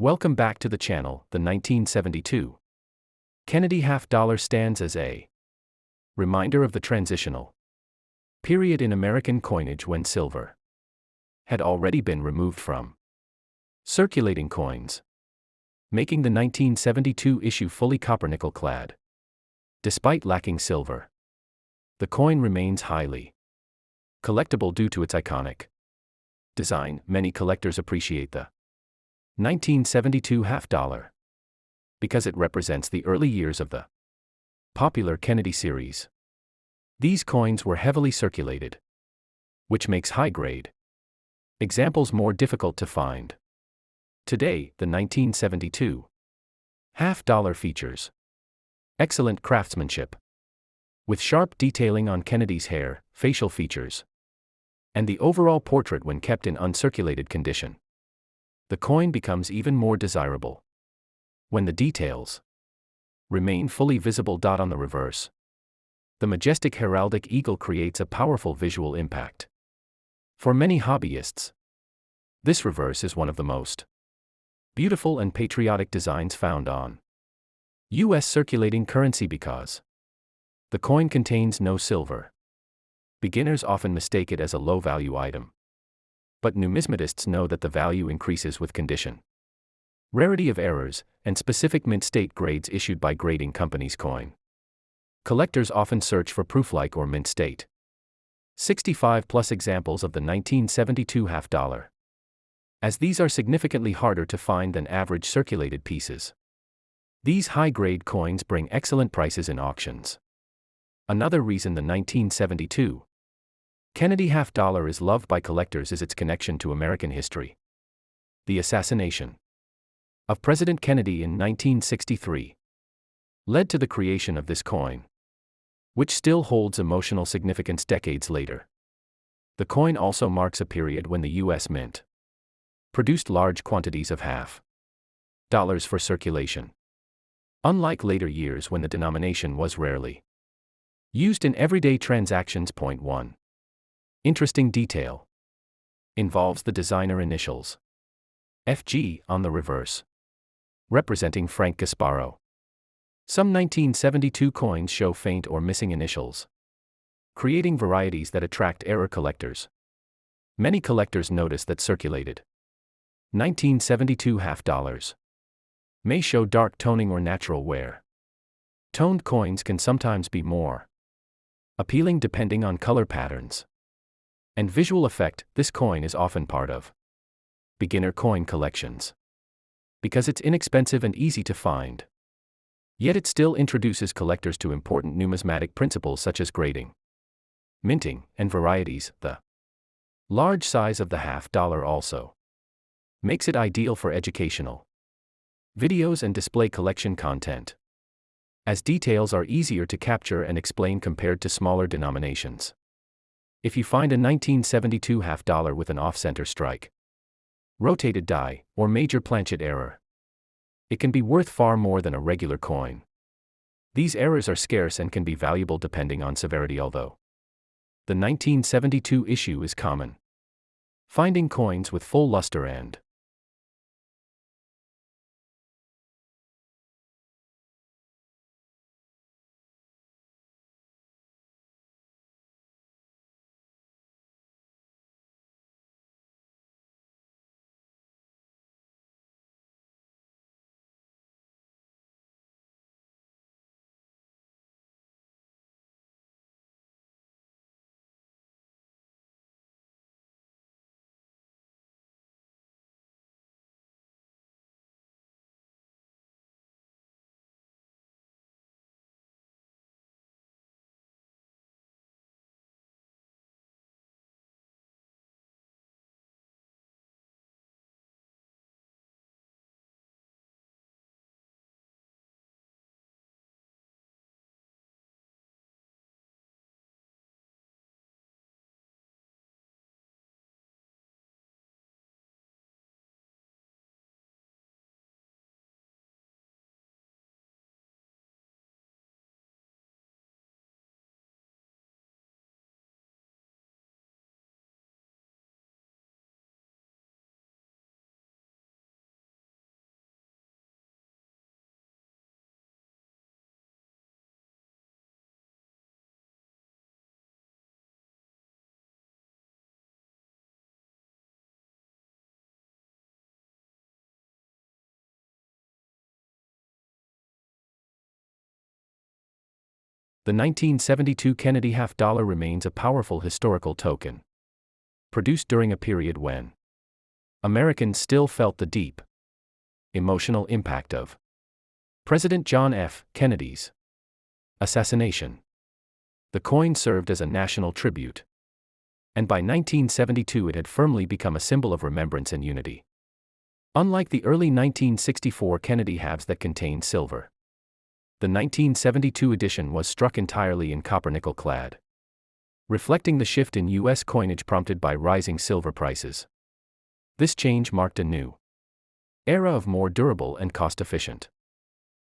Welcome back to the channel. The 1972 Kennedy half dollar stands as a reminder of the transitional period in American coinage when silver had already been removed from circulating coins, making the 1972 issue fully copper-nickel clad. Despite lacking silver, the coin remains highly collectible due to its iconic design. Many collectors appreciate the 1972 half dollar because it represents the early years of the popular Kennedy series. These coins were heavily circulated, which makes high-grade examples more difficult to find. Today, the 1972 half dollar features excellent craftsmanship, with sharp detailing on Kennedy's hair, facial features, and the overall portrait when kept in uncirculated condition. The coin becomes even more desirable when the details remain fully visible. On the reverse, the majestic heraldic eagle creates a powerful visual impact. For many hobbyists, this reverse is one of the most beautiful and patriotic designs found on U.S. circulating currency because the coin contains no silver. Beginners often mistake it as a low-value item, but numismatists know that the value increases with condition, rarity of errors, and specific mint state grades issued by grading companies. Coin collectors often search for proof-like or mint state 65+ examples of the 1972 half dollar, as these are significantly harder to find than average circulated pieces. These high-grade coins bring excellent prices in auctions. Another reason the 1972 Kennedy half dollar is loved by collectors is its connection to American history. The assassination of President Kennedy in 1963 led to the creation of this coin, which still holds emotional significance decades later. The coin also marks a period when the U.S. Mint produced large quantities of half dollars for circulation, unlike later years when the denomination was rarely used in everyday transactions. Point 1. Interesting detail involves the designer initials FG on the reverse, representing Frank Gasparro. Some 1972 coins show faint or missing initials, creating varieties that attract error collectors. Many collectors notice that circulated 1972 half dollars may show dark toning or natural wear. Toned coins can sometimes be more appealing depending on color patterns and visual effect. This coin is often part of beginner coin collections because it's inexpensive and easy to find. Yet it still introduces collectors to important numismatic principles such as grading, minting, and varieties. The large size of the half dollar also makes it ideal for educational videos and display collection content, as details are easier to capture and explain compared to smaller denominations. If you find a 1972 half dollar with an off-center strike, rotated die, or major planchet error, it can be worth far more than a regular coin. These errors are scarce and can be valuable depending on severity. Although the 1972 issue is common, finding coins with full luster and The 1972 Kennedy half-dollar remains a powerful historical token. Produced during a period when Americans still felt the deep emotional impact of President John F. Kennedy's assassination. The coin served as a national tribute, and by 1972 it had firmly become a symbol of remembrance and unity. Unlike the early 1964 Kennedy halves that contained silver, the 1972 edition was struck entirely in copper-nickel clad, reflecting the shift in U.S. coinage prompted by rising silver prices. This change marked a new era of more durable and cost-efficient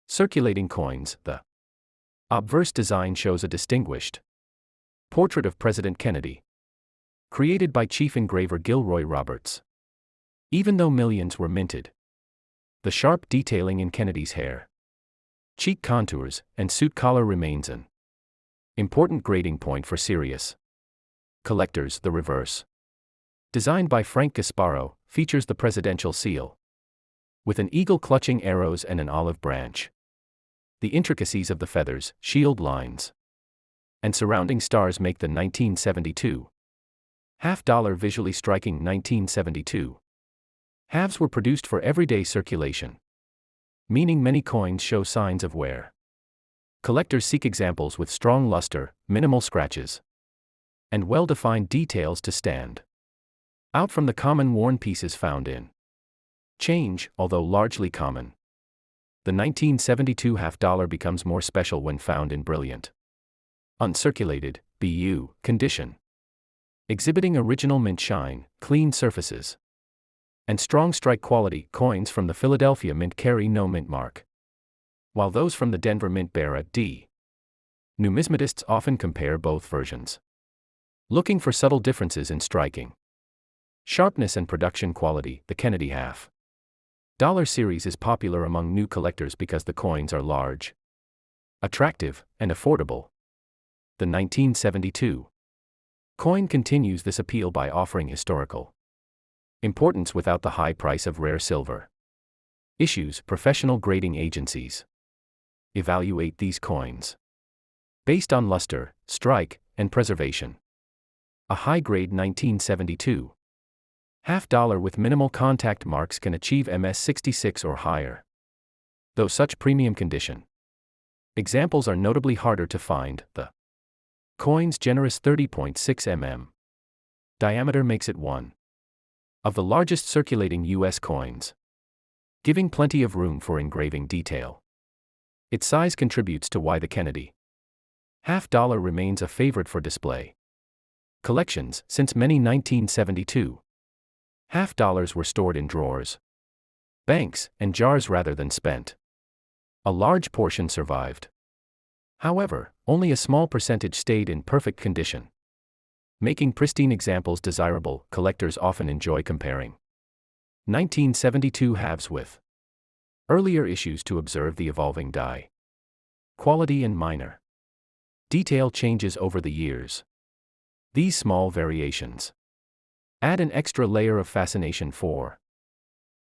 circulating coins. The obverse design shows a distinguished portrait of President Kennedy, created by chief engraver Gilroy Roberts. Even though millions were minted, the sharp detailing in Kennedy's hair, cheek contours, and suit collar remains an important grading point for serious collectors. The reverse, designed by Frank Gasparo, features the presidential seal, with an eagle clutching arrows and an olive branch. The intricacies of the feathers, shield lines, and surrounding stars make the 1972 half-dollar visually striking. 1972 halves were produced for everyday circulation, meaning many coins show signs of wear. Collectors seek examples with strong luster, minimal scratches, and well-defined details to stand out from the common worn pieces found in change. Although largely common, the 1972 half-dollar becomes more special when found in brilliant, uncirculated, BU condition, exhibiting original mint shine, clean surfaces, and strong strike quality. Coins from the Philadelphia Mint carry no mint mark, while those from the Denver Mint bear a D. Numismatists often compare both versions, looking for subtle differences in striking sharpness and production quality. The Kennedy half-dollar series is popular among new collectors because the coins are large, attractive, and affordable. The 1972 coin continues this appeal by offering historical importance without the high price of rare silver. Issues. Professional grading agencies evaluate these coins based on luster, strike, and preservation. A high-grade 1972 half-dollar with minimal contact marks can achieve MS66 or higher, though such premium condition examples are notably harder to find. The coin's generous 30.6 mm diameter makes it one of the largest circulating U.S. coins, giving plenty of room for engraving detail. Its size contributes to why the Kennedy half-dollar remains a favorite for display collections. Since many 1972 half-dollars were stored in drawers, banks, and jars rather than spent, a large portion survived. However, only a small percentage stayed in perfect condition, making pristine examples desirable. Collectors often enjoy comparing 1972 halves with earlier issues to observe the evolving die quality and minor detail changes over the years. These small variations add an extra layer of fascination for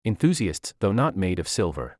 enthusiasts. Though not made of silver,